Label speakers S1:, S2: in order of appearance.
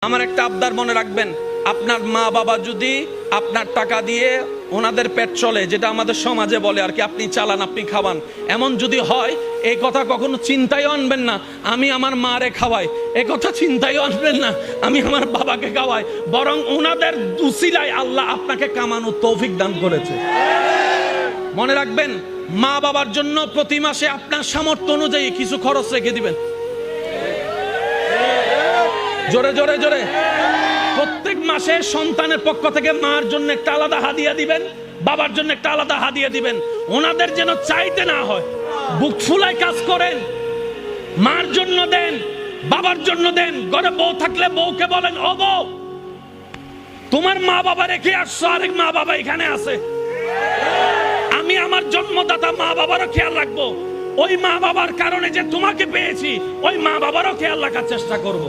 S1: আমার একটা আবদার মনে রাখবেন, আপনার মা বাবা যদি আপনার টাকা দিয়ে ওনাদের পেট চলে, যেটা আমাদের সমাজে বলে আর কি, আপনি চালান আপনি খাওয়ান, এমন যদি হয় এই কথা কখনো চিন্তায় আনবেন না আমি আমার মারে খাওয়াই, এই কথা চিন্তায় আনবেন না আমি আমার বাবাকে খাওয়াই, বরং ওনাদের উসিলায় আল্লাহ আপনাকে কামানোর তৌফিক দান করেছে। মনে রাখবেন, মা বাবার জন্য প্রতি মাসে আপনার সামর্থ্য অনুযায়ী কিছু খরচ রেখে দিবেন। জোরে জোরে জোরে। প্রত্যেক মাসে সন্তানের পক্ষ থেকে মার জন্য একটা আলাদা হাদিয়া দিবেন, বাবার জন্য একটা আলাদা হাদিয়া দিবেন। ওনাদের যেন চাইতে না হয়, বুক ফুলায় কাজ করেন। মার জন্য দেন, বাবার জন্য দেন। ঘরে বউ থাকলে বউকে বলেন, ও বউ, তোমার মা বাবা রেখে আসছো, আরেক মা বাবা এখানে আছে, আমি আমার জন্মদাতা মা বাবারও খেয়াল রাখবো। ওই মা বাবার কারণে যে তোমাকে পেয়েছি, ওই মা বাবারও খেয়াল রাখার চেষ্টা করব।